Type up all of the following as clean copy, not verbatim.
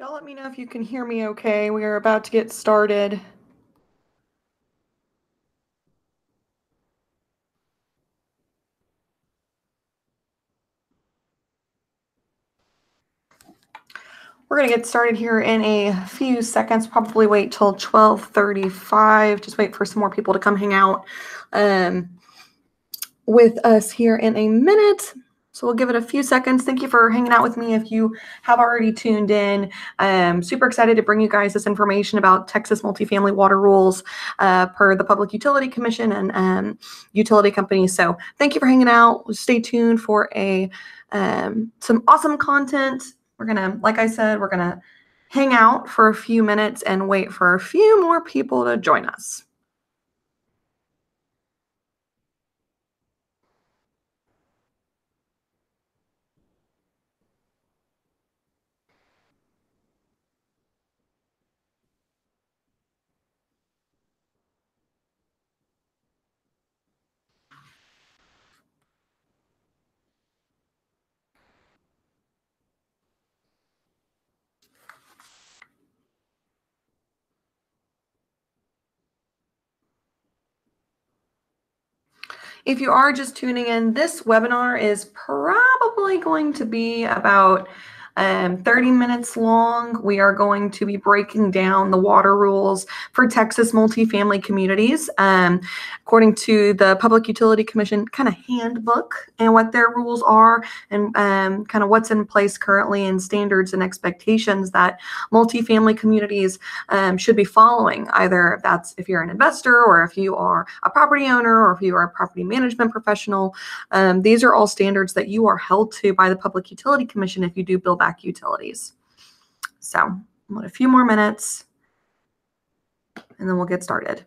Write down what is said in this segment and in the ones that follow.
Y'all let me know if you can hear me okay. We are about to get started. We're going to get started here in a few seconds, probably wait till 12:35. Just wait for some more people to come hang out with us here in a minute. So we'll give it a few seconds. Thank you for hanging out with me if you have already tuned in. Super excited to bring you guys this information about Texas multifamily water rules per the Public Utility Commission and utility companies. So thank you for hanging out. Stay tuned for some awesome content. We're going to, like I said, we're going to hang out for a few minutes and wait for a few more people to join us. If you are just tuning in, this webinar is probably going to be about 30 minutes long. We are going to be breaking down the water rules for Texas multifamily communities according to the Public Utility Commission kind of handbook and what their rules are and kind of what's in place currently and standards and expectations that multifamily communities should be following. Either that's if you're an investor or if you are a property owner or if you are a property management professional. These are all standards that you are held to by the Public Utility Commission if you do build back utilities. So a few more minutes and then we'll get started.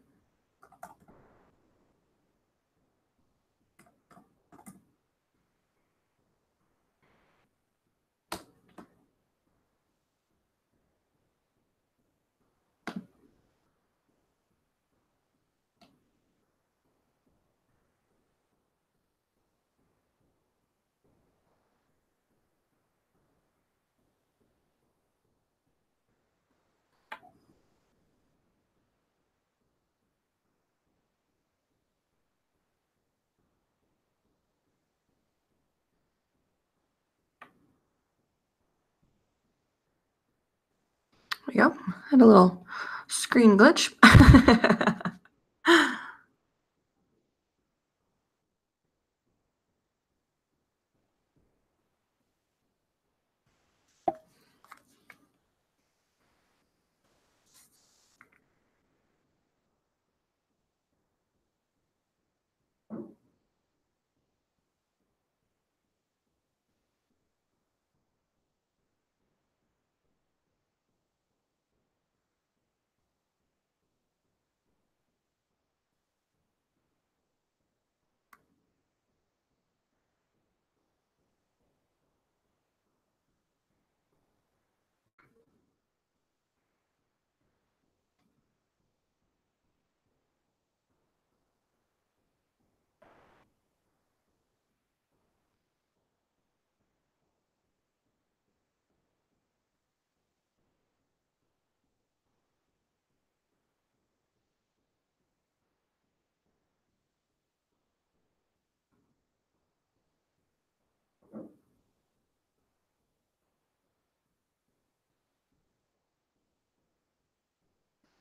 There we go. Had a little screen glitch.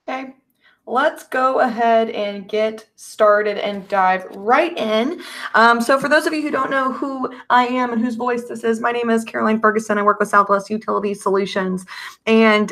Okay, let's go ahead and get started and dive right in. So for those of you who don't know who I am and whose voice this is, my name is Caroline Ferguson. I work with Southwest Utility Solutions, and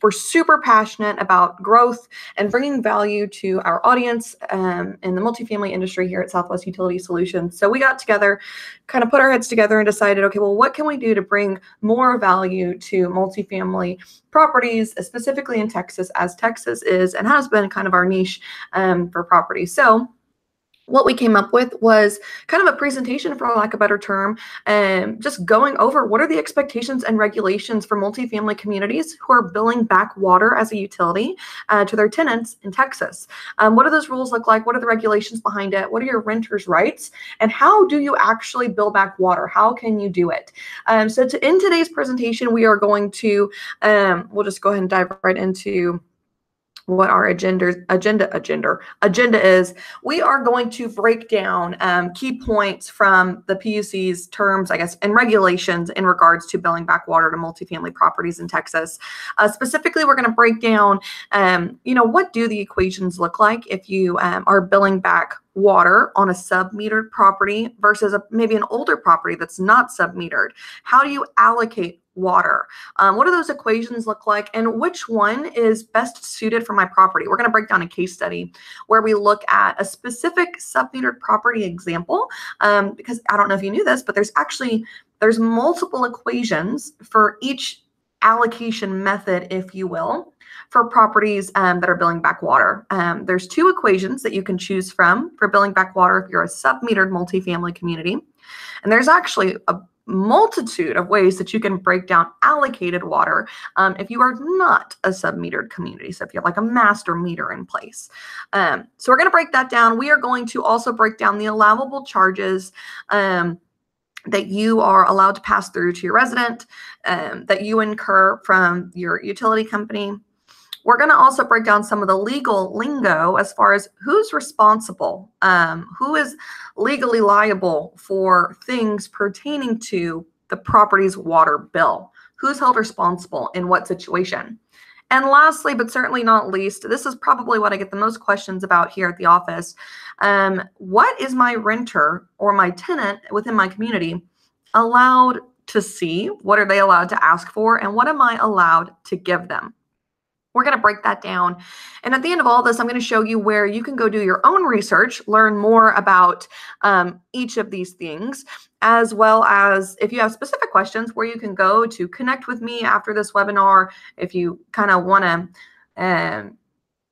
we're super passionate about growth and bringing value to our audience in the multifamily industry here at Southwest Utility Solutions. So we got together, kind of put our heads together and decided, okay, well, what can we do to bring more value to multifamily properties, specifically in Texas, as Texas is and has been kind of our niche for property. So what we came up with was kind of a presentation, for lack of a better term, and just going over what are the expectations and regulations for multifamily communities who are billing back water as a utility to their tenants in Texas. What do those rules look like? What are the regulations behind it? What are your renters' rights? And how do you actually bill back water? How can you do it? So in today's presentation, we are going to, we'll just go ahead and dive right into what our agenda is. We are going to break down key points from the PUC's terms, I guess, and regulations in regards to billing back water to multifamily properties in Texas. Specifically, we're going to break down, what do the equations look like if you are billing back water on a sub-metered property versus maybe an older property that's not sub-metered. How do you allocate water? What do those equations look like, and which one is best suited for my property? We're going to break down a case study where we look at a specific sub-metered property example, because I don't know if you knew this, but there's multiple equations for each allocation method, if you will, for properties that are billing back water. There's two equations that you can choose from for billing back water if you're a sub-metered multifamily community. And there's actually a multitude of ways that you can break down allocated water if you are not a sub-metered community. So if you have like a master meter in place. So we're going to break that down. We are going to also break down the allowable charges that you are allowed to pass through to your resident, that you incur from your utility company. We're going to also break down some of the legal lingo as far as who's responsible, who is legally liable for things pertaining to the property's water bill, who's held responsible in what situation. And lastly, but certainly not least, this is probably what I get the most questions about here at the office. What is my renter or my tenant within my community allowed to see? What are they allowed to ask for? And what am I allowed to give them? We're going to break that down. And at the end of all this, I'm going to show you where you can go do your own research, learn more about each of these things, as well as if you have specific questions, where you can go to connect with me after this webinar. If you kind of want to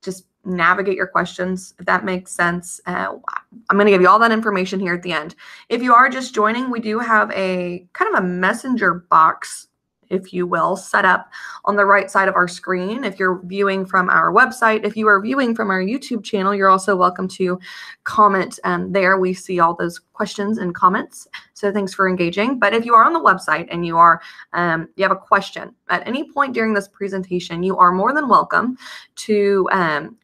just navigate your questions, if that makes sense. I'm going to give you all that information here at the end. If you are just joining, we do have a kind of a messenger box, if you will, set up on the right side of our screen. If you're viewing from our website, if you are viewing from our YouTube channel, you're also welcome to comment there. We see all those questions and comments. So thanks for engaging. But if you are on the website and you are you have a question at any point during this presentation, you are more than welcome to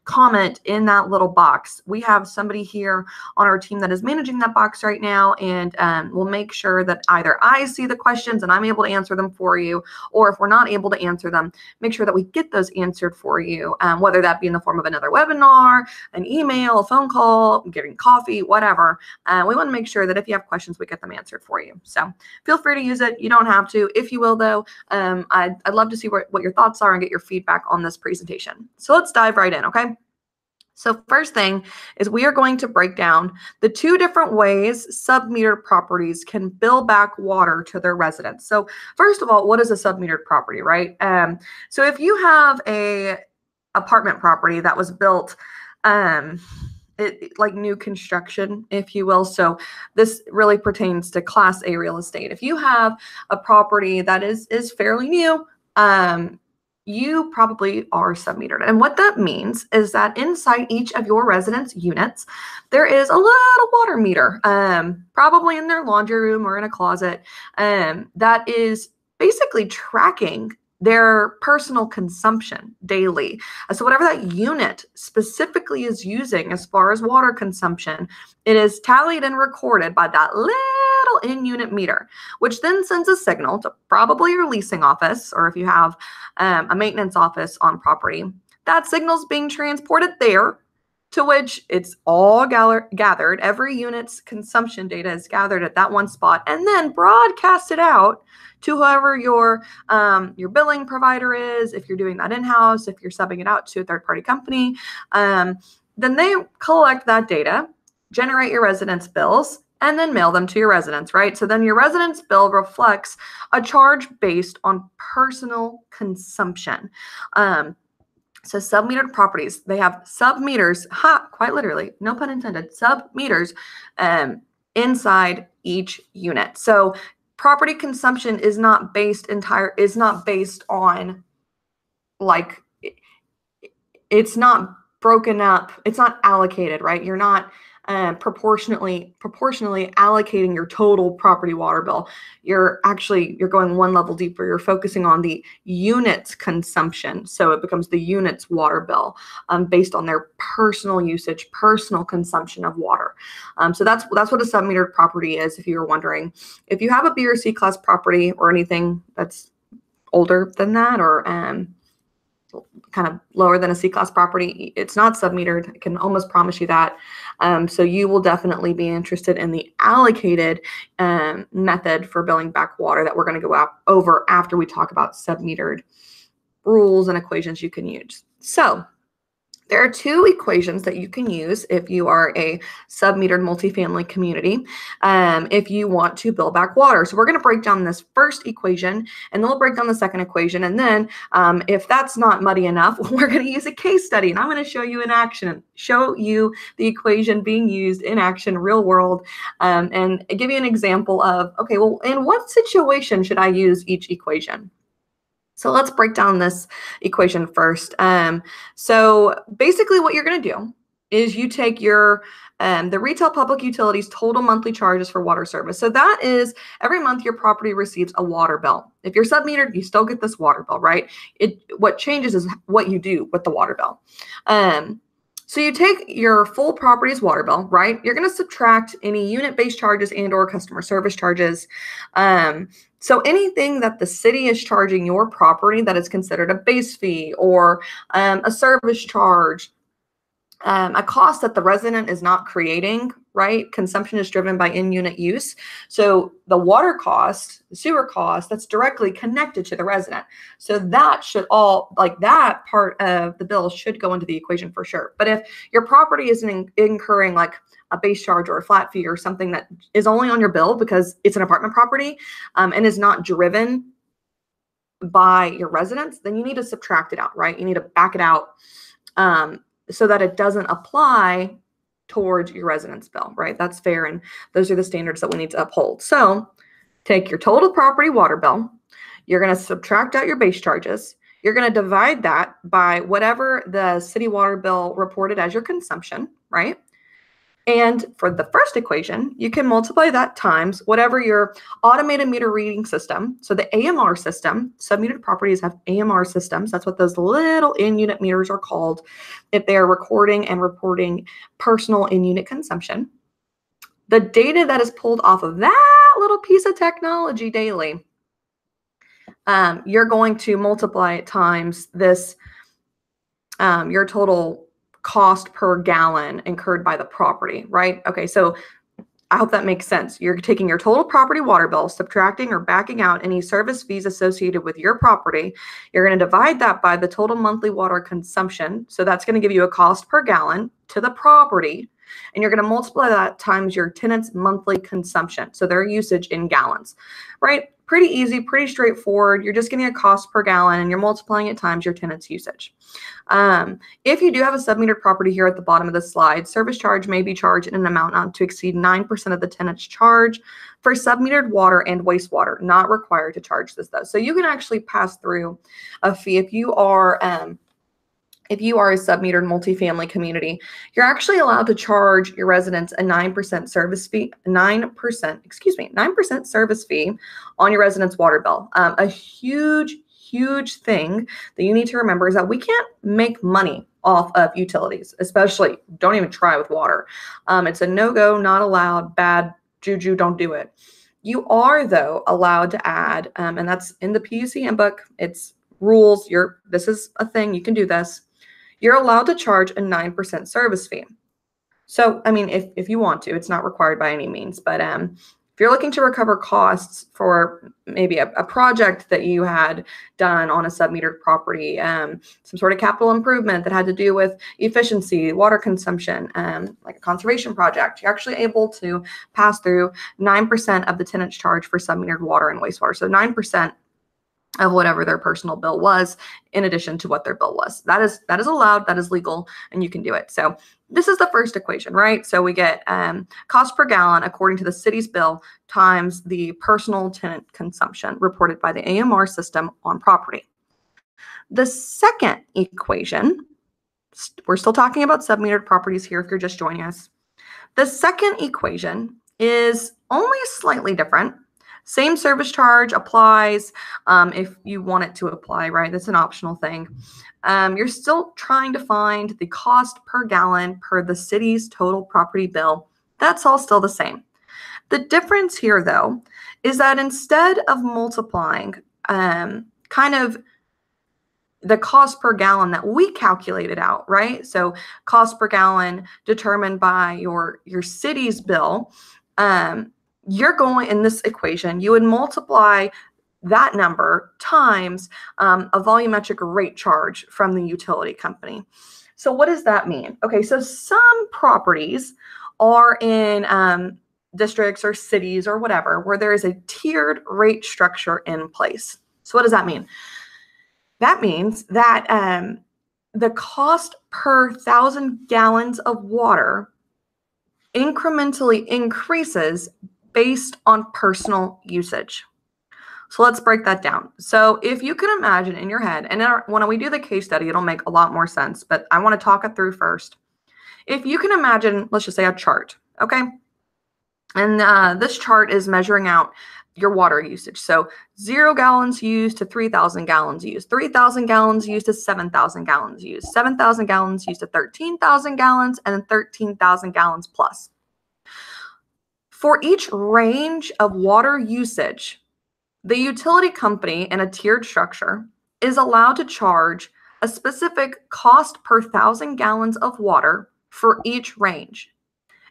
comment in that little box. We have somebody here on our team that is managing that box right now, and we'll make sure that either I see the questions and I'm able to answer them for you, or if we're not able to answer them, make sure that we get those answered for you, whether that be in the form of another webinar, an email, a phone call, getting coffee, whatever. We want to make sure that if you have questions, we get them answered for you. So feel free to use it. You don't have to. If you will, though, I'd love to see what your thoughts are and get your feedback on this presentation. So let's dive right in, okay? So first thing is we are going to break down the two different ways sub-metered properties can bill back water to their residents. So first of all, what is a sub-metered property, right? So if you have a apartment property that was built like new construction, if you will. So this really pertains to Class A real estate. If you have a property that is fairly new, you probably are sub-metered. And what that means is that inside each of your residence units, there is a little water meter, probably in their laundry room or in a closet, that is basically tracking their personal consumption daily. So whatever that unit specifically is using as far as water consumption, it is tallied and recorded by that little in-unit meter, which then sends a signal to probably your leasing office, or if you have a maintenance office on property. That signal is being transported there, to which it's all gathered. Every unit's consumption data is gathered at that one spot and then broadcasted out to whoever your billing provider is. If you're doing that in-house, if you're subbing it out to a third-party company, then they collect that data, generate your residents' bills, and then mail them to your residents, right? So then your resident's bill reflects a charge based on personal consumption. So sub-metered properties, they have sub-meters, quite literally, no pun intended, sub-meters inside each unit. So property consumption is not based on like, it's not broken up, it's not allocated, right? You're not proportionally allocating your total property water bill. You're going one level deeper. You're focusing on the unit's consumption. So it becomes the unit's water bill based on their personal usage, personal consumption of water. So that's what a sub-metered property is, if you were wondering. If you have a B or C class property or anything that's older than that, or kind of lower than a C-class property, it's not sub-metered. I can almost promise you that. So you will definitely be interested in the allocated method for billing back water that we're going to go over after we talk about sub-metered rules and equations you can use. So there are two equations that you can use if you are a sub-metered multifamily community if you want to bill back water. So we're going to break down this first equation, and then we'll break down the second equation. And then if that's not muddy enough, we're going to use a case study, and I'm going to show you in action, show you the equation being used in action, real world, and give you an example of, okay, well, in what situation should I use each equation? So let's break down this equation first. So basically what you're going to do is you take your the retail public utilities total monthly charges for water service. So that is every month your property receives a water bill. If you're sub-metered, you still get this water bill, right? What changes is what you do with the water bill. So you take your full property's water bill, right? You're going to subtract any unit-based charges and or customer service charges. So anything that the city is charging your property that is considered a base fee or a service charge, a cost that the resident is not creating, right? Consumption is driven by in-unit use. So the water cost, the sewer cost, that's directly connected to the resident. So that should all, like that part of the bill should go into the equation for sure. But if your property isn't incurring like a base charge or a flat fee or something that is only on your bill because it's an apartment property and is not driven by your residents, then you need to subtract it out, right? You need to back it out so that it doesn't apply towards your residence bill, right? That's fair. And those are the standards that we need to uphold. So take your total property water bill. You're going to subtract out your base charges. You're going to divide that by whatever the city water bill reported as your consumption, right? And for the first equation, you can multiply that times whatever your automated meter reading system. So the AMR system, sub-metered properties have AMR systems. That's what those little in-unit meters are called if they are recording and reporting personal in-unit consumption. The data that is pulled off of that little piece of technology daily, you're going to multiply it times this, your total cost per gallon incurred by the property, right? Okay, so I hope that makes sense. You're taking your total property water bill, subtracting or backing out any service fees associated with your property. You're going to divide that by the total monthly water consumption. So that's going to give you a cost per gallon to the property. And you're going to multiply that times your tenant's monthly consumption. So their usage in gallons, right? Pretty easy, pretty straightforward. You're just getting a cost per gallon and you're multiplying it times your tenant's usage. If you do have a sub-metered property here at the bottom of the slide, service charge may be charged in an amount not to exceed 9% of the tenant's charge for sub-metered water and wastewater. Not required to charge this though. So you can actually pass through a fee if you are a sub-metered multifamily community. You're actually allowed to charge your residents a 9% service fee, 9% service fee on your resident's water bill. A huge thing that you need to remember is that we can't make money off of utilities, especially don't even try with water. It's a no-go, not allowed, bad juju, don't do it. You are though allowed to add, and that's in the PUC handbook, it's rules, this is a thing, you can do this. You're allowed to charge a 9% service fee. So, I mean, if you want to, it's not required by any means, but if you're looking to recover costs for maybe a project that you had done on a sub-metered property, some sort of capital improvement that had to do with efficiency, water consumption, like a conservation project, you're actually able to pass through 9% of the tenant's charge for sub-metered water and wastewater. So 9% of whatever their personal bill was in addition to what their bill was. That is allowed, that is legal, and you can do it. So this is the first equation, right? So we get cost per gallon according to the city's bill times the personal tenant consumption reported by the AMR system on property. The second equation, we're still talking about submetered properties here if you're just joining us. The second equation is only slightly different. Same service charge applies if you want it to apply, right? That's an optional thing. You're still trying to find the cost per gallon per the city's total property bill. That's all still the same. The difference here, though, is that instead of multiplying kind of the cost per gallon that we calculated out, right? So cost per gallon determined by your city's bill, you're going in this equation, you would multiply that number times a volumetric rate charge from the utility company. So what does that mean? Okay, so some properties are in districts or cities or whatever where there is a tiered rate structure in place. So what does that mean? That means that the cost per 1,000 gallons of water incrementally increases based on personal usage. So let's break that down. So if you can imagine in your head, and when we do the case study, it'll make a lot more sense, but I want to talk it through first. If you can imagine, let's just say a chart, okay? And this chart is measuring out your water usage. So 0 gallons used to 3,000 gallons used, 3,000 gallons used to 7,000 gallons used, 7,000 gallons used to 13,000 gallons, and then 13,000 gallons plus. For each range of water usage, the utility company in a tiered structure is allowed to charge a specific cost per 1,000 gallons of water for each range.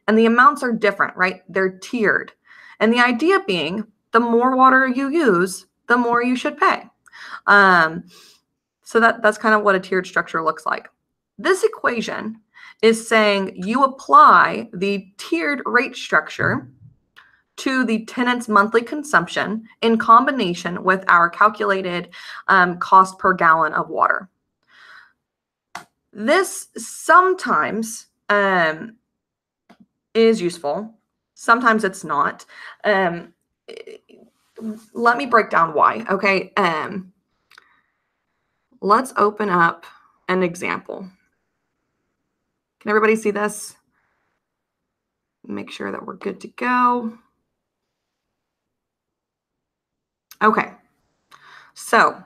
And the amounts are different, right? They're tiered. And the idea being, the more water you use, the more you should pay. So that's kind of what a tiered structure looks like. This equation is saying you apply the tiered rate structure to the tenant's monthly consumption in combination with our calculated cost per gallon of water. This sometimes is useful. Sometimes it's not. Let me break down why, okay? Let's open up an example. Can everybody see this? Make sure that we're good to go. Okay, so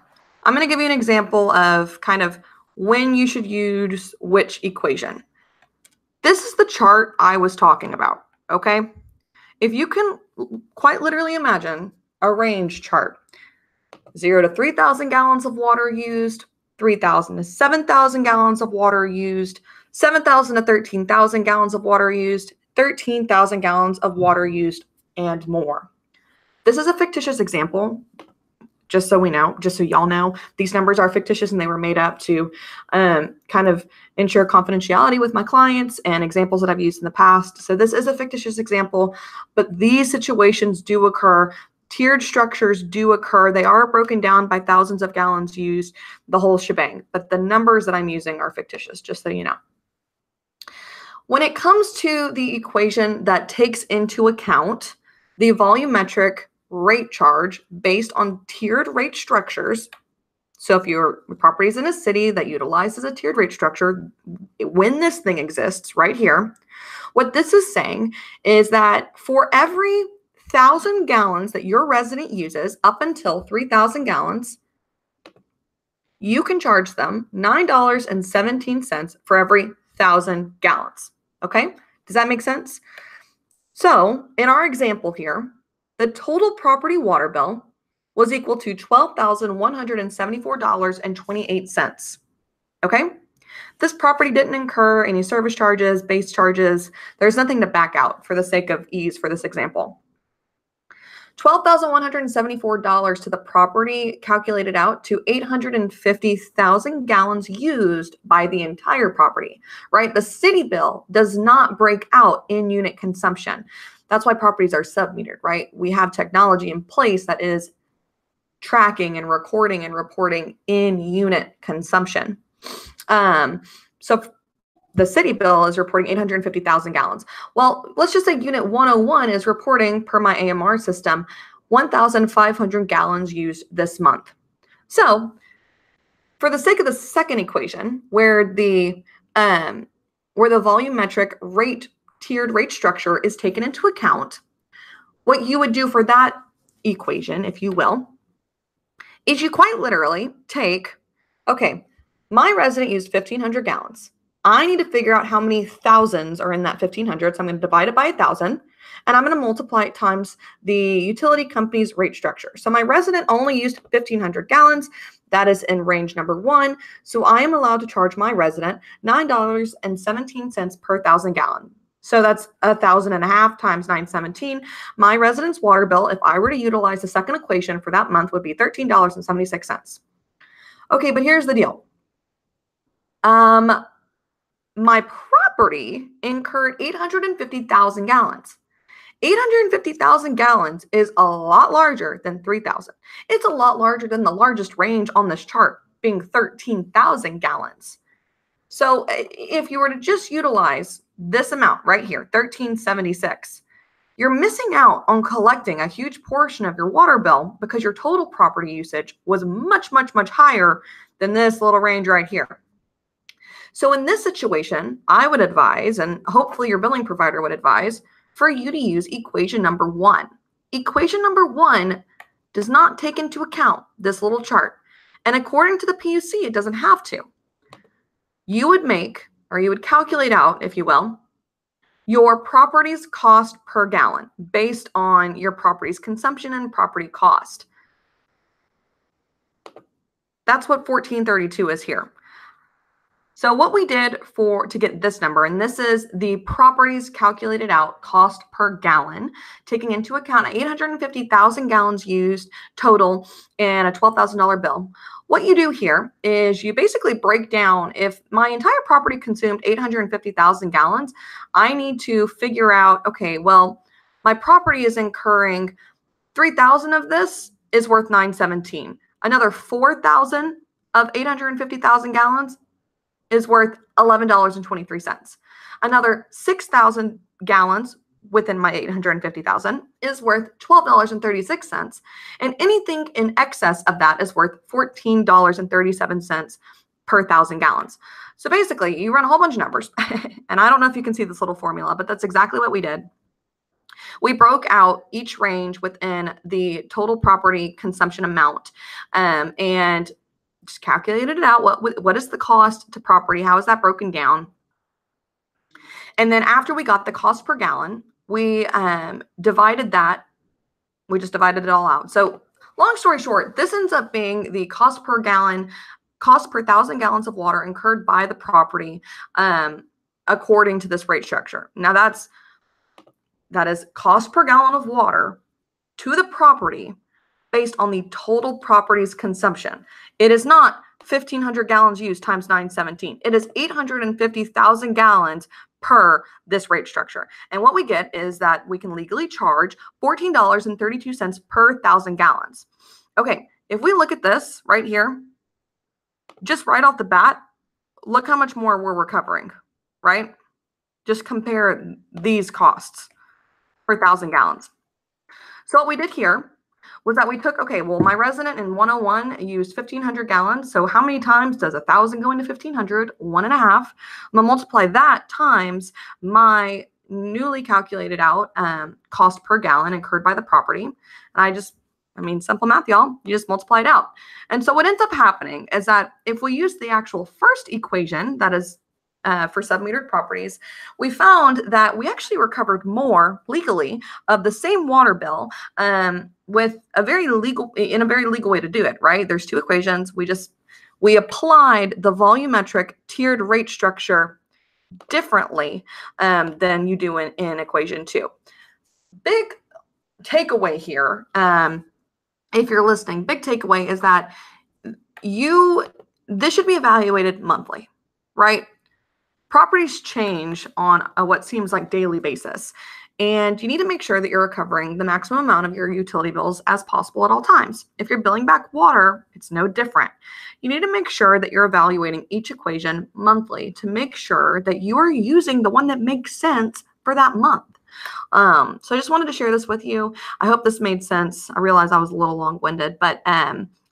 I'm going to give you an example of kind of when you should use which equation. This is the chart I was talking about, okay? If you can quite literally imagine a range chart, 0 to 3,000 gallons of water used, 3,000 to 7,000 gallons of water used, 7,000 to 13,000 gallons of water used, 13,000 gallons of water used, and more. This is a fictitious example, just so we know, just so y'all know. These numbers are fictitious and they were made up to kind of ensure confidentiality with my clients and examples that I've used in the past. So this is a fictitious example, but these situations do occur. Tiered structures do occur. They are broken down by thousands of gallons used, the whole shebang. But the numbers that I'm using are fictitious, just so you know. When it comes to the equation that takes into account the volumetric rate charge based on tiered rate structures, so if your property is in a city that utilizes a tiered rate structure, when this thing exists right here, what this is saying is that for every 1,000 gallons that your resident uses up until 3,000 gallons, you can charge them $9.17 for every 1,000 gallons. Okay? Does that make sense? So in our example here, the total property water bill was equal to $12,174.28. Okay? This property didn't incur any service charges, base charges. There's nothing to back out for the sake of ease for this example. $12,174 to the property calculated out to 850,000 gallons used by the entire property, right? The city bill does not break out in unit consumption. That's why properties are submetered, right? We have technology in place that is tracking and recording and reporting in unit consumption. So the city bill is reporting 850,000 gallons. Well, let's just say unit 101 is reporting, per my AMR system, 1,500 gallons used this month. So for the sake of the second equation, where the volumetric rate tiered rate structure is taken into account, what you would do for that equation, if you will, is you quite literally take, okay, my resident used 1,500 gallons. I need to figure out how many thousands are in that 1,500. So I'm going to divide it by 1,000, and I'm going to multiply it times the utility company's rate structure. So my resident only used 1,500 gallons. That is in range number 1. So I am allowed to charge my resident $9.17 per 1,000 gallon. So that's 1,500 times 917. My resident's water bill, if I were to utilize the second equation for that month, would be $13.76. Okay, but here's the deal. My property incurred 850,000 gallons. 850,000 gallons is a lot larger than 3,000. It's a lot larger than the largest range on this chart, being 13,000 gallons. So if you were to just utilize this amount right here, 1376, you're missing out on collecting a huge portion of your water bill because your total property usage was much, much, much higher than this little range right here. So in this situation, I would advise, and hopefully your billing provider would advise, for you to use equation number 1. Equation number 1 does not take into account this little chart. And according to the PUC, it doesn't have to. You would make, or you would calculate out, if you will, your property's cost per gallon based on your property's consumption and property cost. That's what 1432 is here. So what we did to get this number, and this is the property's calculated out cost per gallon, taking into account 850,000 gallons used total and a $12,000 bill. What you do here is you basically break down, if my entire property consumed 850,000 gallons, I need to figure out, okay, well, my property is incurring 3,000 of this is worth $9.17. Another 4,000 of 850,000 gallons is worth $11.23. Another 6,000 gallons within my 850,000 is worth $12.36. And anything in excess of that is worth $14.37 per 1,000 gallons. So basically, you run a whole bunch of numbers. And I don't know if you can see this little formula, but that's exactly what we did. We broke out each range within the total property consumption amount, and just calculated it out. What is the cost to property? How is that broken down? And then after we got the cost per gallon, we divided that. We just divided it all out. So long story short, this ends up being the cost per gallon, cost per 1,000 gallons of water incurred by the property according to this rate structure. Now that is cost per gallon of water to the property based on the total property's consumption. It is not 1,500 gallons used times 917. It is 850,000 gallons per this rate structure. And what we get is that we can legally charge $14.32 per 1,000 gallons. Okay, if we look at this right here, just right off the bat, look how much more we're recovering, right? Just compare these costs per 1,000 gallons. So what we did here was that we took, okay, well, my resident in 101 used 1,500 gallons. So how many times does 1,000 go into 1,500? 1.5. I'm gonna multiply that times my newly calculated out cost per gallon incurred by the property. And simple math, y'all, you just multiply it out. And so what ends up happening is that if we use the actual first equation, that is for sub-metered properties, we found that we actually recovered more legally of the same water bill with a very legal way to do it, right? There's two equations. We applied the volumetric tiered rate structure differently than you do in equation 2. Big takeaway here, if you're listening, big takeaway is that this should be evaluated monthly, right? Properties change on what seems like daily basis. And you need to make sure that you're recovering the maximum amount of your utility bills as possible at all times. If you're billing back water, it's no different. You need to make sure that you're evaluating each equation monthly to make sure that you are using the one that makes sense for that month. So I just wanted to share this with you. I hope this made sense. I realize I was a little long-winded, but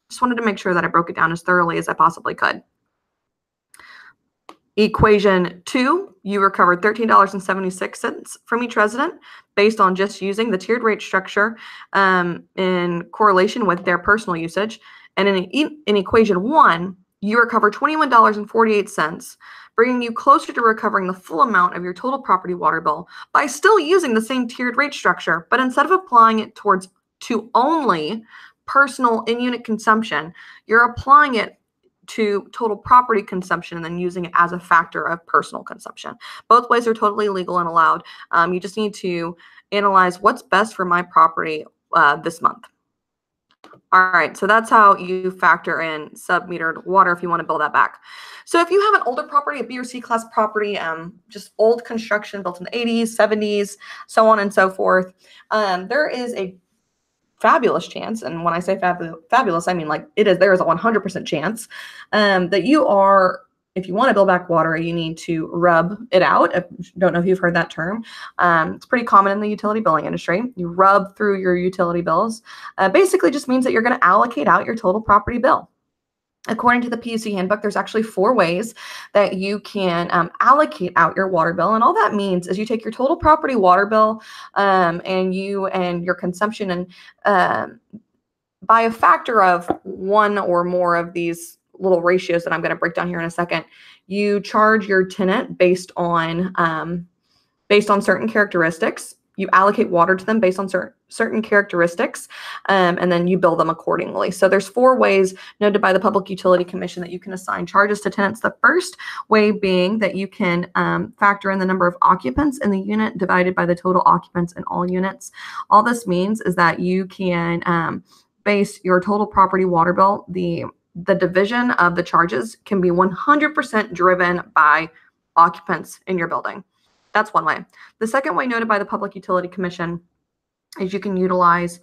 just wanted to make sure that I broke it down as thoroughly as I possibly could. Equation 2, you recovered $13.76 from each resident based on just using the tiered rate structure in correlation with their personal usage. And in equation 1, you recover $21.48, bringing you closer to recovering the full amount of your total property water bill by still using the same tiered rate structure, but instead of applying it to only personal in-unit consumption, you're applying it to total property consumption and then using it as a factor of personal consumption. Both ways are totally legal and allowed. You just need to analyze what's best for my property this month. All right, so that's how you factor in sub-metered water if you want to build that back. So if you have an older property, a B or C class property, just old construction built in the 80s, 70s, so on and so forth, there is a fabulous chance, and when I say fabulous, I mean like there is a 100% chance that if you want to build back water, you need to rub it out. I don't know if you've heard that term. It's pretty common in the utility billing industry. You rub through your utility bills. Basically just means that you're going to allocate out your total property bill. According to the PUC handbook, there's actually 4 ways that you can allocate out your water bill. And all that means is you take your total property water bill and your consumption and by a factor of 1 or more of these little ratios that I'm going to break down here in a second, you charge your tenant based on certain characteristics. You allocate water to them based on certain characteristics, and then you bill them accordingly. So there's 4 ways noted by the Public Utility Commission that you can assign charges to tenants. The first way being that you can factor in the number of occupants in the unit divided by the total occupants in all units. All this means is that you can base your total property water bill, the division of the charges can be 100% driven by occupants in your building. That's one way. The second way noted by the Public Utility Commission is you can utilize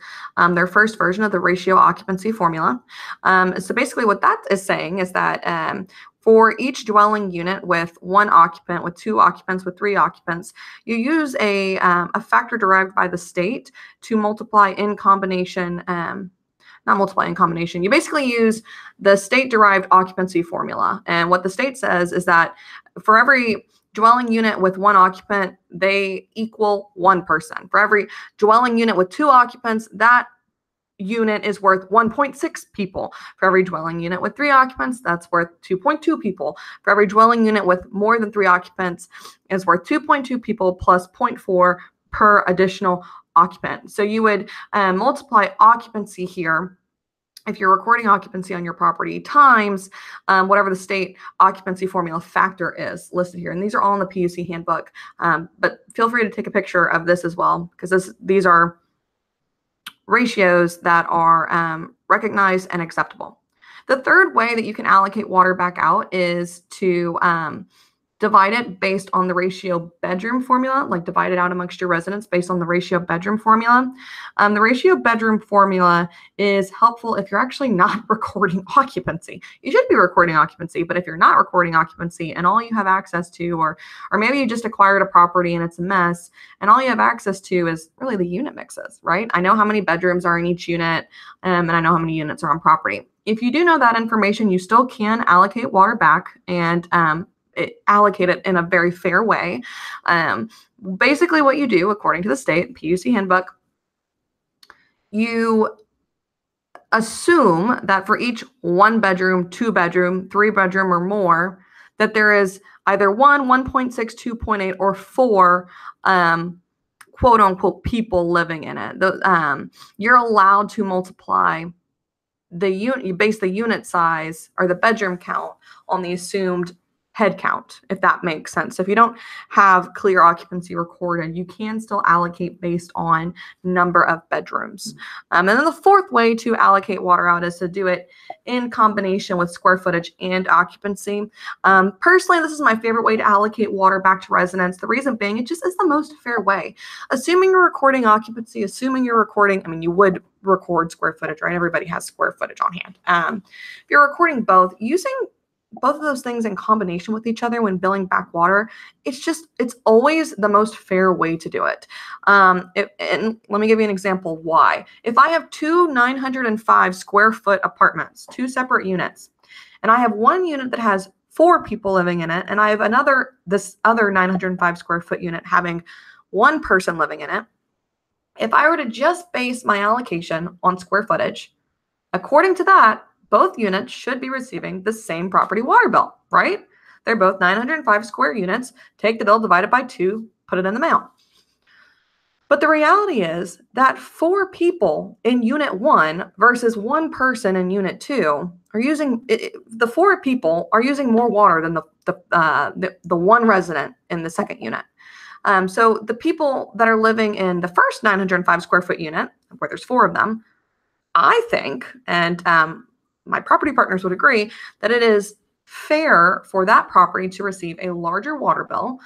their first version of the ratio occupancy formula. So basically what that is saying is that for each dwelling unit with 1 occupant, with 2 occupants, with 3 occupants, you use a factor derived by the state to multiply in combination, not multiply in combination. You basically use the state-derived occupancy formula. And what the state says is that for every dwelling unit with 1 occupant, they equal 1 person. For every dwelling unit with 2 occupants, that unit is worth 1.6 people. For every dwelling unit with 3 occupants, that's worth 2.2 people. For every dwelling unit with more than 3 occupants, is worth 2.2 people plus 0.4 per additional occupant. So you would multiply occupancy here, if you're recording occupancy on your property, times whatever the state occupancy formula factor is listed here. And these are all in the PUC handbook, but feel free to take a picture of this as well, because these are ratios that are recognized and acceptable. The third way that you can allocate water back out is to divide it based on the ratio bedroom formula, like divide it out amongst your residents based on the ratio bedroom formula. The ratio bedroom formula is helpful if you're actually not recording occupancy. You should be recording occupancy, but if you're not recording occupancy and all you have access to, or maybe you just acquired a property and it's a mess, and all you have access to is really the unit mixes, right? I know how many bedrooms are in each unit, and I know how many units are on property. If you do know that information, you still can allocate water back and allocate it in a very fair way. Basically what you do, according to the state PUC handbook, you assume that for each 1 bedroom, 2 bedroom, 3 bedroom or more, that there is either 1, 1.6, 2.8, or 4 quote unquote people living in it. You're allowed to multiply the unit, you base the unit size or the bedroom count on the assumed head count, if that makes sense. So if you don't have clear occupancy recorded, you can still allocate based on number of bedrooms. And then the fourth way to allocate water out is to do it in combination with square footage and occupancy. Personally, this is my favorite way to allocate water back to residents. The reason being, it just is the most fair way. Assuming you're recording occupancy, assuming you're recording, I mean, you would record square footage, right? Everybody has square footage on hand. If you're recording both, using both of those things in combination with each other when billing back water, it's always the most fair way to do it. And let me give you an example why. If I have two 905 square foot apartments, two separate units, and I have one unit that has 4 people living in it, and I have this other 905 square foot unit having 1 person living in it, if I were to just base my allocation on square footage, according to that, both units should be receiving the same property water bill, right? They're both 905 square units. Take the bill, divide it by 2, put it in the mail. But the reality is that 4 people in unit 1 versus 1 person in unit 2 are using, the 4 people are using more water than the 1 resident in the second unit. So the people that are living in the first 905 square foot unit, where there's 4 of them, I think, and my property partners would agree, that it is fair for that property to receive a larger water bill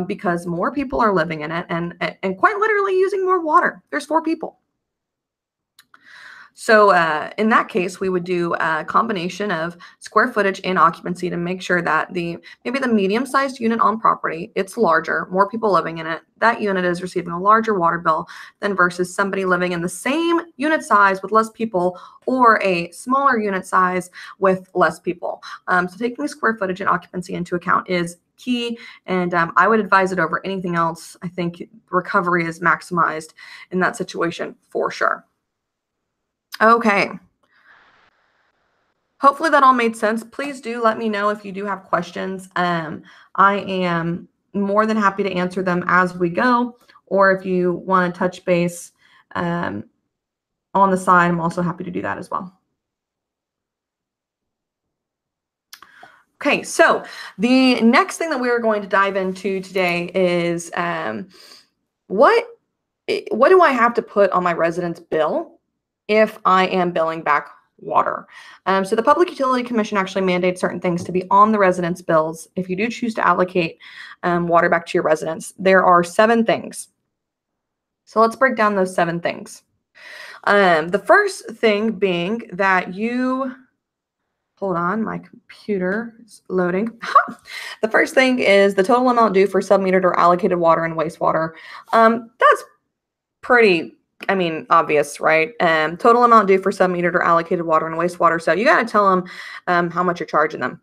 because more people are living in it and quite literally using more water. There's 4 people. So in that case, we would do a combination of square footage and occupancy to make sure that maybe the medium-sized unit on property, it's larger, more people living in it, that unit is receiving a larger water bill than versus somebody living in the same unit size with less people or a smaller unit size with less people. So taking square footage and occupancy into account is key, and I would advise it over anything else. I think recovery is maximized in that situation for sure. Okay. Hopefully that all made sense. Please do let me know if you do have questions. I am more than happy to answer them as we go, or if you want to touch base on the side, I'm also happy to do that as well. Okay, so the next thing that we are going to dive into today is what do I have to put on my resident's bill if I am billing back water? So the Public Utility Commission actually mandates certain things to be on the resident's bills if you do choose to allocate water back to your residents. There are 7 things. So let's break down those 7 things. The first thing being that hold on, my computer is loading. The first thing is the total amount due for submetered or allocated water and wastewater. That's pretty, obvious, right? Total amount due for submetered or allocated water and wastewater. So you got to tell them how much you're charging them.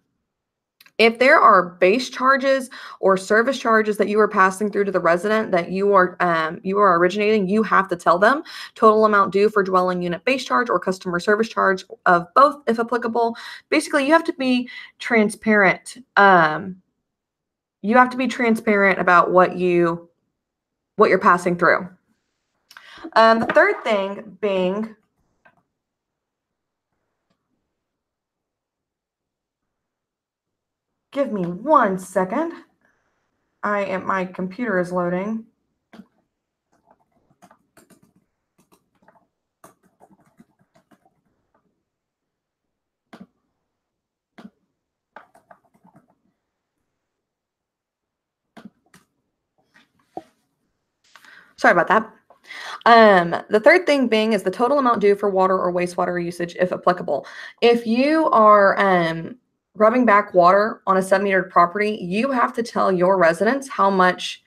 If there are base charges or service charges that you are passing through to the resident that you are originating, you have to tell them total amount due for dwelling unit base charge or customer service charge of both, if applicable. Basically, you have to be transparent. You have to be transparent about what you're passing through. The third thing being give me 1 second. My computer is loading. Sorry about that. The third thing being is the total amount due for water or wastewater usage, if applicable. If you are rubbing back water on a submetered property, you have to tell your residents how much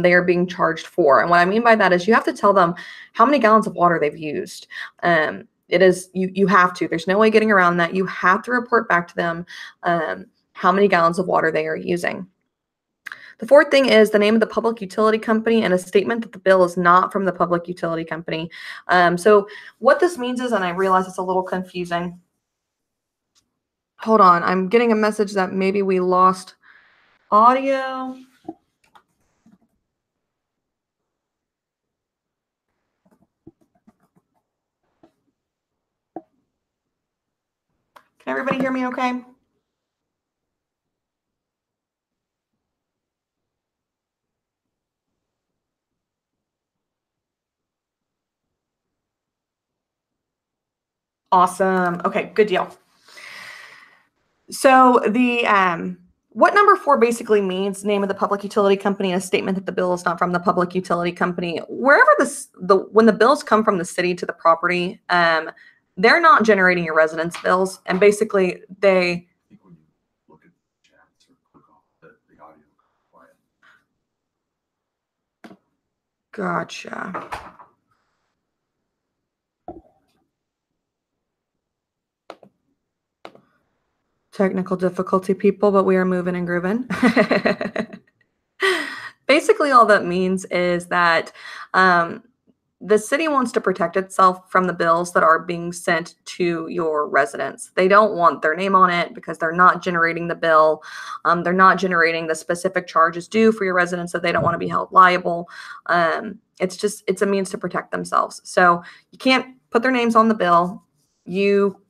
they are being charged for. And what I mean by that is you have to tell them how many gallons of water they've used. It is you have to. There's no way getting around that. You have to report back to them how many gallons of water they are using. The fourth thing is the name of the public utility company and a statement that the bill is not from the public utility company. So what this means is, and I realize it's a little confusing. Hold on, I'm getting a message that maybe we lost audio. Can everybody hear me okay? Awesome. Okay, good deal. So the what number 4 basically means, name of the public utility company, a statement that the bill is not from the public utility company. Wherever when the bills come from the city to the property, they're not generating your residence bills, and basically they. I think when you look at chats or click off the audio quiet. Gotcha. Technical difficulty, people, but we are moving and grooving. Basically, all that means is that the city wants to protect itself from the bills that are being sent to your residents. They don't want their name on it because they're not generating the bill. They're not generating the specific charges due for your residents, so they don't want to be held liable. It's a means to protect themselves. So you can't put their names on the bill. You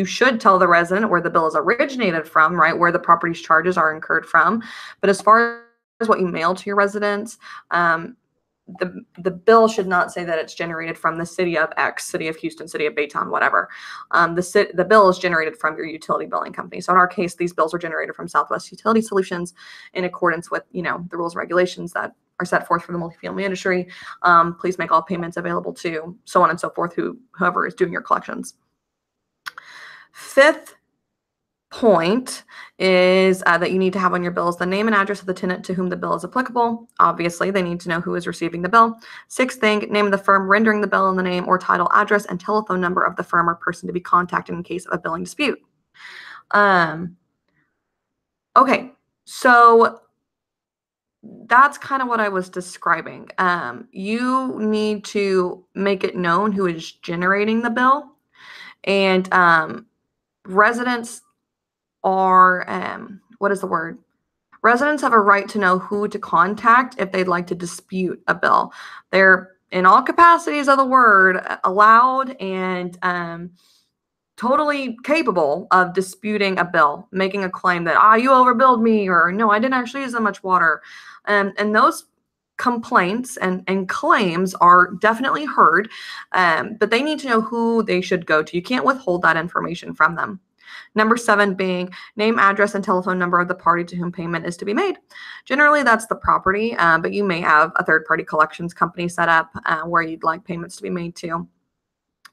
should tell the resident where the bill is originated from, right? Where the property's charges are incurred from. But as far as what you mail to your residents, the bill should not say that it's generated from the city of X, city of Houston, city of Baytown, whatever. The bill is generated from your utility billing company. So in our case, these bills are generated from Southwest Utility Solutions in accordance with, the rules and regulations that are set forth for the multifamily industry. Please make all payments available to so on and so forth, whoever is doing your collections. Fifth point is that you need to have on your bills the name and address of the tenant to whom the bill is applicable. Obviously, they need to know who is receiving the bill. Sixth thing, name of the firm rendering the bill in the name or title, address, and telephone number of the firm or person to be contacted in case of a billing dispute. Okay, so that's kind of what I was describing. You need to make it known who is generating the bill, and residents are, what is the word? Residents have a right to know who to contact if they'd like to dispute a bill. They're, in all capacities of the word, allowed and totally capable of disputing a bill, making a claim that, you overbilled me, or no, I didn't actually use that much water. And those complaints and claims are definitely heard, but they need to know who they should go to. You can't withhold that information from them. Number 7 being name, address, and telephone number of the party to whom payment is to be made. Generally, that's the property, but you may have a third-party collections company set up where you'd like payments to be made to.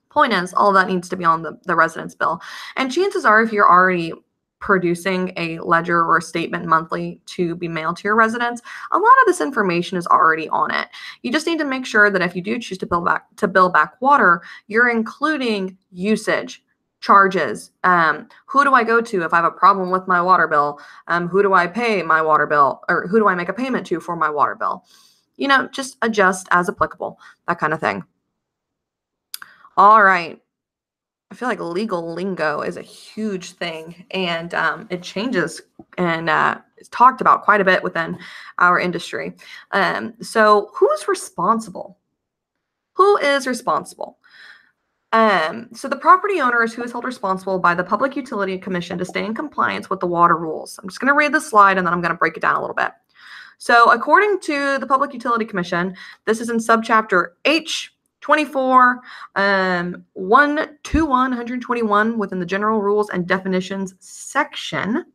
Point is, all of that needs to be on the resident's bill. And chances are, if you're already producing a ledger or a statement monthly to be mailed to your residents, a lot of this information is already on it. You just need to make sure that if you do choose to bill back water, you're including usage, charges. Who do I go to if I have a problem with my water bill? Who do I pay my water bill, or who do I make a payment to for my water bill? Just adjust as applicable, that kind of thing. All right. I feel like legal lingo is a huge thing, and it changes and is talked about quite a bit within our industry. So who's responsible? Who is responsible? So the property owner is who is held responsible by the Public Utility Commission to stay in compliance with the water rules. I'm just going to read the slide and then I'm going to break it down a little bit. So according to the Public Utility Commission, this is in subchapter H 24, 121 within the general rules and definitions section.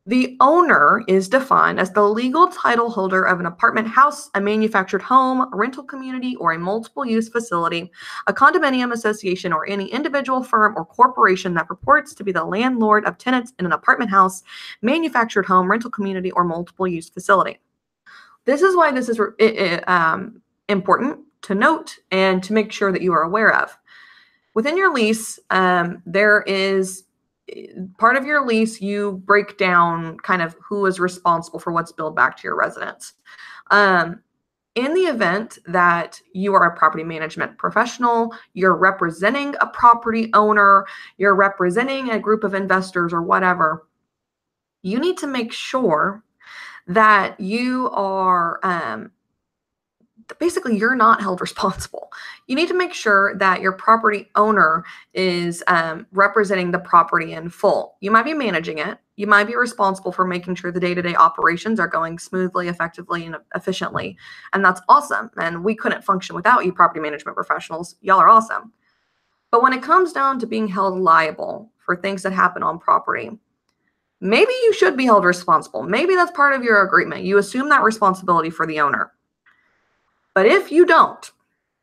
The owner is defined as the legal title holder of an apartment house, a manufactured home, a rental community, or a multiple use facility, a condominium association, or any individual firm or corporation that purports to be the landlord of tenants in an apartment house, manufactured home, rental community, or multiple use facility. This is why this is important to note and to make sure that you are aware of. Within your lease, there is part of your lease, you break down kind of who is responsible for what's billed back to your residents. In the event that you are a property management professional, you're representing a property owner, you're representing a group of investors or whatever, you need to make sure that you are basically you're not held responsible. You need to make sure that your property owner is representing the property in full. You might be managing it. You might be responsible for making sure the day-to-day operations are going smoothly, effectively, and efficiently. And that's awesome. And we couldn't function without you, property management professionals. Y'all are awesome. But when it comes down to being held liable for things that happen on property, maybe you should be held responsible. Maybe that's part of your agreement. You assume that responsibility for the owner. But if you don't,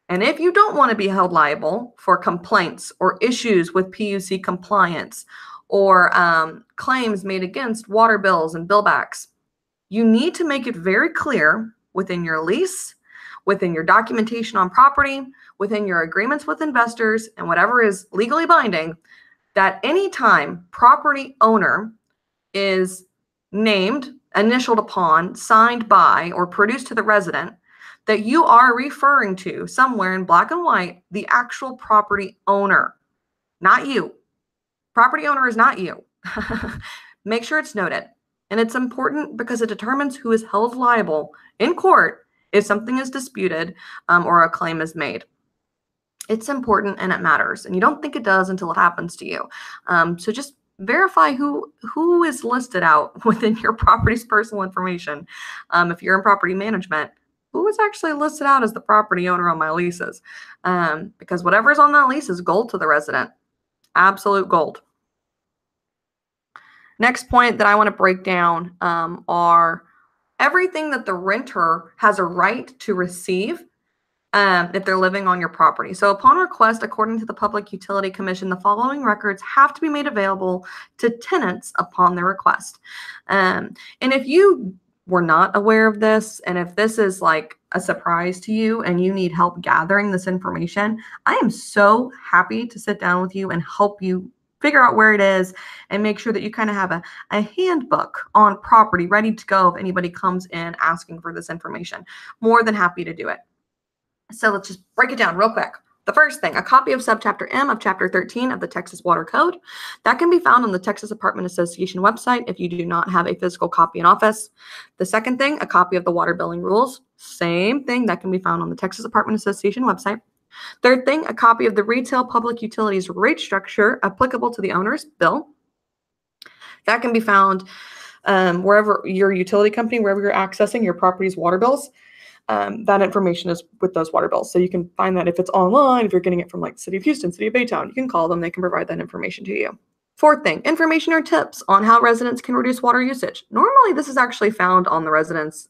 and if you don't want to be held liable for complaints or issues with PUC compliance or claims made against water bills and billbacks, you need to make it very clear within your lease, within your documentation on property, within your agreements with investors, and whatever is legally binding, that anytime property owner is named, initialed upon, signed by, or produced to the resident, that you are referring to somewhere in black and white the actual property owner, not you. Property owner is not you. Make sure it's noted. And it's important because it determines who is held liable in court if something is disputed or a claim is made. It's important and it matters. And you don't think it does until it happens to you. So just verify who is listed out within your property's personal information. If you're in property management, who is actually listed out as the property owner on my leases? Because whatever's on that lease is gold to the resident. Absolute gold. Next point that I want to break down are everything that the renter has a right to receive if they're living on your property. So upon request, according to the Public Utility Commission, the following records have to be made available to tenants upon their request. And if you were not aware of this, and if this is like a surprise to you and you need help gathering this information, I am so happy to sit down with you and help you figure out where it is and make sure that you kind of have a handbook on property ready to go if anybody comes in asking for this information. More than happy to do it. So let's just break it down real quick. The first thing, a copy of Subchapter M of Chapter 13 of the Texas Water Code. That can be found on the Texas Apartment Association website if you do not have a physical copy in office. The second thing, a copy of the water billing rules. Same thing, that can be found on the Texas Apartment Association website. Third thing, a copy of the retail public utilities rate structure applicable to the owner's bill. That can be found wherever your utility company, wherever you're accessing your property's water bills. That information is with those water bills. So you can find that if it's online, if you're getting it from like City of Houston, City of Baytown, you can call them, they can provide that information to you. Fourth thing, information or tips on how residents can reduce water usage. Normally this is actually found on the residents'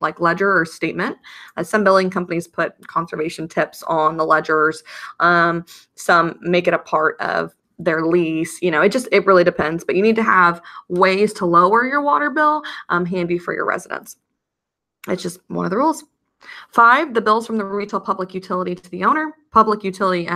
like ledger or statement. Some billing companies put conservation tips on the ledgers. Some make it a part of their lease. You know, it really depends, but you need to have ways to lower your water bill handy for your residents. It's just one of the rules. 5, the bills from the retail public utility to the owner, public utility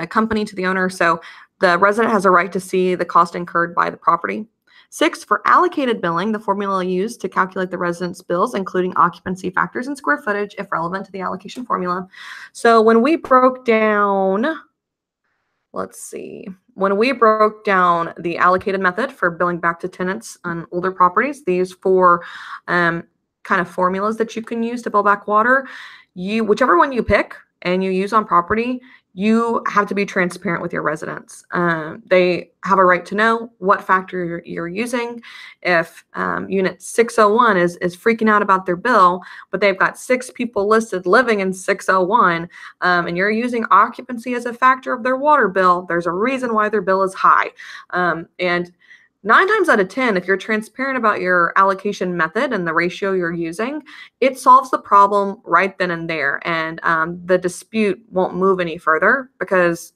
company to the owner. So the resident has a right to see the cost incurred by the property. 6, for allocated billing, the formula used to calculate the resident's bills, including occupancy factors and square footage, if relevant to the allocation formula. So when we broke down, when we broke down the allocated method for billing back to tenants on older properties, these 4 kind of formulas that you can use to bill back water, whichever one you pick and you use on property, you have to be transparent with your residents. They have a right to know what factor you're using. If unit 601 is freaking out about their bill, but they've got 6 people listed living in 601, and you're using occupancy as a factor of their water bill, there's a reason why their bill is high. And 9 times out of 10, if you're transparent about your allocation method and the ratio you're using, it solves the problem right then and there. And the dispute won't move any further because,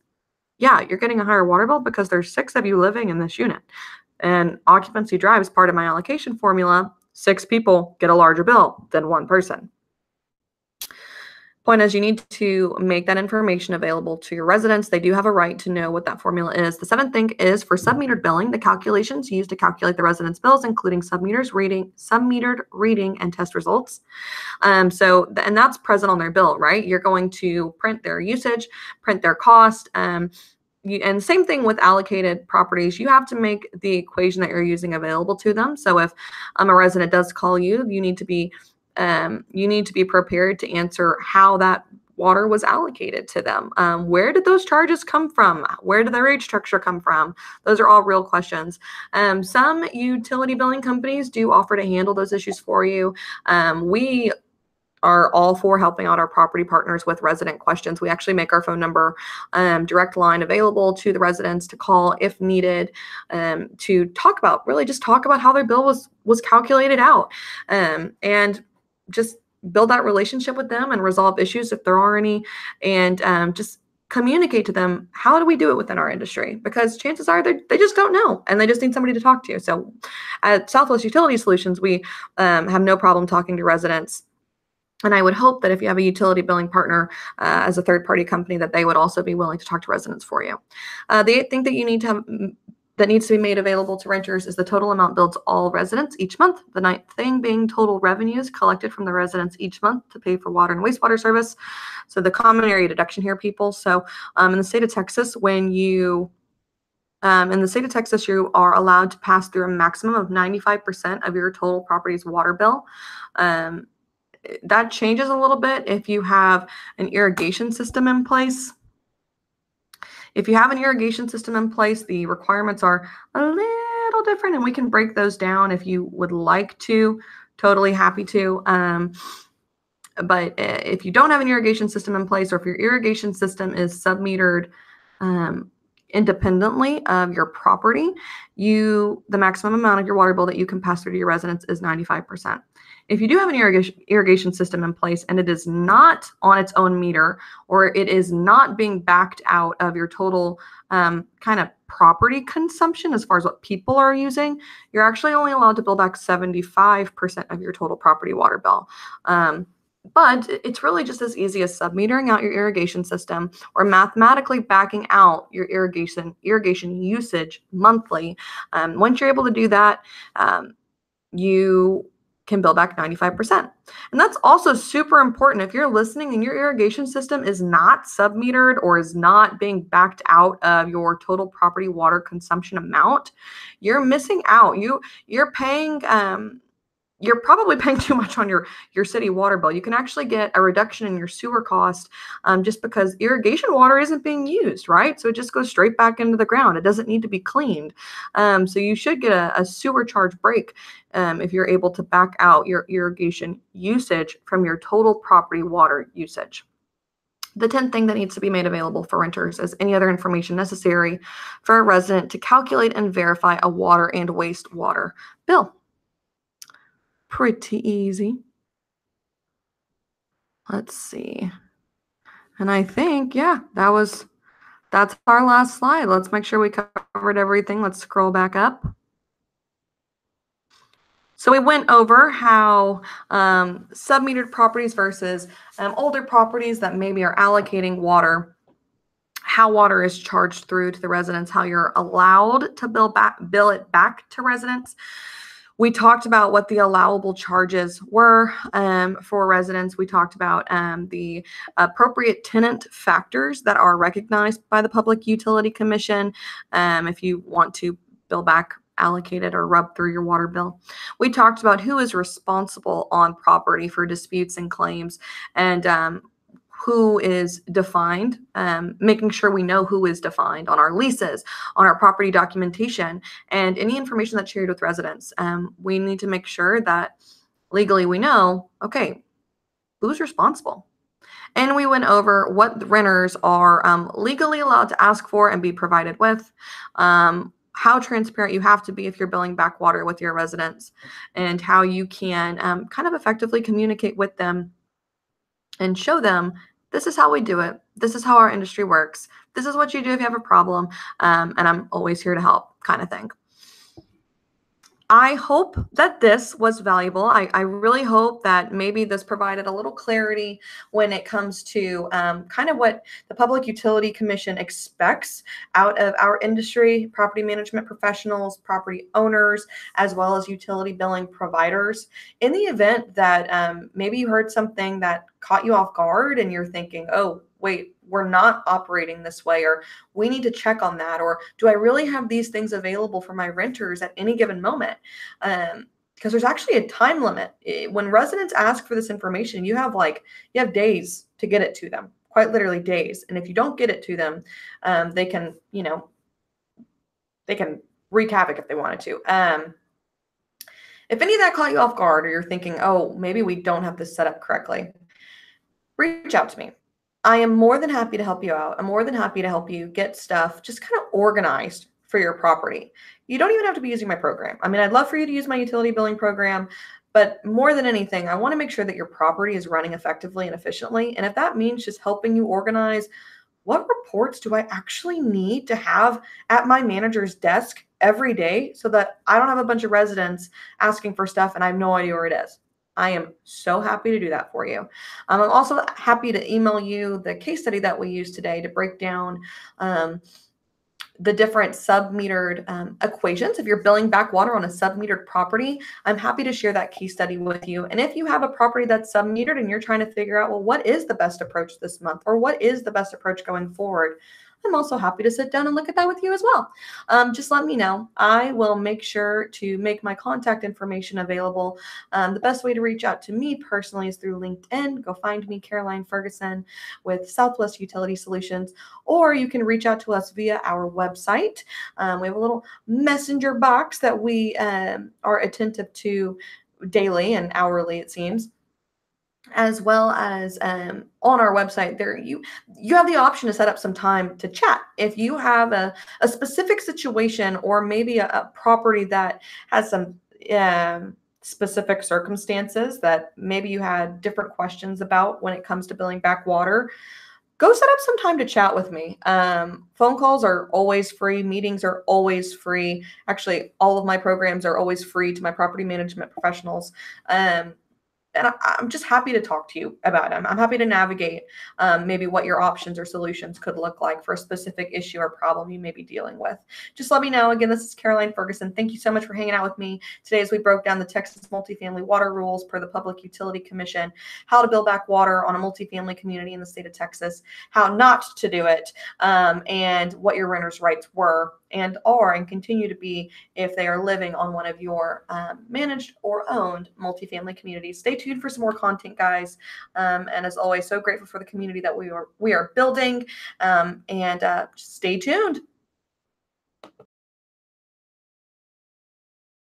yeah, you're getting a higher water bill because there's 6 of you living in this unit. And occupancy drives part of my allocation formula. 6 people get a larger bill than 1 person. Point is, you need to make that information available to your residents. They do have a right to know what that formula is. The 7th thing is for submetered billing, the calculations used to calculate the residents' bills, including submetered reading, and test results. And that's present on their bill, right? You're going to print their usage, print their cost. And same thing with allocated properties. You have to make the equation that you're using available to them. So if a resident does call you, you need to be prepared to answer how that water was allocated to them. Where did those charges come from? Where did the rate structure come from? Those are all real questions. Some utility billing companies do offer to handle those issues for you. We are all for helping out our property partners with resident questions. We actually make our phone number direct line available to the residents to call if needed, to talk about, really just talk about how their bill was calculated out, and just build that relationship with them and resolve issues if there are any, and just communicate to them, how do we do it within our industry? Because chances are they just don't know, and they just need somebody to talk to. So at Southwest Utility Solutions, we have no problem talking to residents. And I would hope that if you have a utility billing partner as a third-party company, that they would also be willing to talk to residents for you. The eighth thing that you need to have that needs to be made available to renters is the total amount billed to all residents each month. The ninth thing being total revenues collected from the residents each month to pay for water and wastewater service. So the common area deduction here, people. So in the state of Texas, you are allowed to pass through a maximum of 95% of your total property's water bill. That changes a little bit if you have an irrigation system in place. If you have an irrigation system in place, the requirements are a little different, and we can break those down if you would like to. Totally happy to. But if you don't have an irrigation system in place, or if your irrigation system is submetered independently of your property, the maximum amount of your water bill that you can pass through to your residents is 95%. If you do have an irrigation system in place and it is not on its own meter, or it is not being backed out of your total kind of property consumption as far as what people are using, you're actually only allowed to bill back 75% of your total property water bill. But it's really just as easy as submetering out your irrigation system, or mathematically backing out your irrigation usage monthly. Once you're able to do that, you can bill back 95%. And that's also super important. If you're listening and your irrigation system is not submetered or is not being backed out of your total property water consumption amount, you're missing out. You're paying you're probably paying too much on your city water bill. You can actually get a reduction in your sewer cost just because irrigation water isn't being used, right? So it just goes straight back into the ground. It doesn't need to be cleaned. So you should get a sewer charge break if you're able to back out your irrigation usage from your total property water usage. The 10th thing that needs to be made available for renters is any other information necessary for a resident to calculate and verify a water and wastewater bill. Pretty easy. Let's see. And I think, yeah, that's our last slide. Let's make sure we covered everything. Let's scroll back up. So we went over how submetered properties versus older properties that maybe are allocating water, how water is charged through to the residents, how you're allowed to bill it back to residents. We talked about what the allowable charges were for residents. We talked about the appropriate tenant factors that are recognized by the Public Utility Commission if you want to bill back, allocate it, or rub through your water bill. We talked about who is responsible on property for disputes and claims, and who is defined, making sure we know who is defined on our leases, on our property documentation, and any information that's shared with residents. We need to make sure that legally we know, okay, who's responsible? And we went over what the renters are legally allowed to ask for and be provided with, how transparent you have to be if you're billing back water with your residents, and how you can kind of effectively communicate with them and show them, this is how we do it. This is how our industry works. This is what you do if you have a problem. And I'm always here to help, kind of thing. I hope that this was valuable. I really hope that maybe this provided a little clarity when it comes to kind of what the Public Utility Commission expects out of our industry, property management professionals, property owners, as well as utility billing providers. In the event that maybe you heard something that caught you off guard and you're thinking, oh, wait, we're not operating this way, or we need to check on that, or do I really have these things available for my renters at any given moment? Because there's actually a time limit. When residents ask for this information, you have days to get it to them, quite literally days. And if you don't get it to them, they can wreak havoc if they wanted to. If any of that caught you off guard, or you're thinking, oh, maybe we don't have this set up correctly, reach out to me. I am more than happy to help you out. I'm more than happy to help you get stuff just kind of organized for your property. You don't even have to be using my program. I mean, I'd love for you to use my utility billing program, but more than anything, I want to make sure that your property is running effectively and efficiently. And if that means just helping you organize what reports do I actually need to have at my manager's desk every day so that I don't have a bunch of residents asking for stuff and I have no idea where it is. I am so happy to do that for you. I'm also happy to email you the case study that we used today to break down the different sub-metered equations. If you're billing back water on a sub-metered property, I'm happy to share that case study with you. And if you have a property that's sub-metered and you're trying to figure out, well, what is the best approach this month, or what is the best approach going forward, I'm also happy to sit down and look at that with you as well. Just let me know. I will make sure to make my contact information available. The best way to reach out to me personally is through LinkedIn. Go find me, Caroline Ferguson with Southwest Utility Solutions, or you can reach out to us via our website. We have a little messenger box that we are attentive to daily and hourly, it seems, as well as on our website. There you have the option to set up some time to chat if you have a specific situation, or maybe a property that has some specific circumstances that maybe you had different questions about when it comes to billing back water. Go set up some time to chat with me. Phone calls are always free. Meetings are always free. Actually, all of my programs are always free to my property management professionals. And I'm just happy to talk to you about them. I'm happy to navigate maybe what your options or solutions could look like for a specific issue or problem you may be dealing with. Just let me know. Again, this is Caroline Ferguson. Thank you so much for hanging out with me today as we broke down the Texas multifamily water rules per the Public Utility Commission, how to bill back water on a multifamily community in the state of Texas, how not to do it, and what your renter's rights were and are and continue to be if they are living on one of your managed or owned multifamily communities. Stay tuned for some more content, guys. And as always, so grateful for the community that we are building. And stay tuned.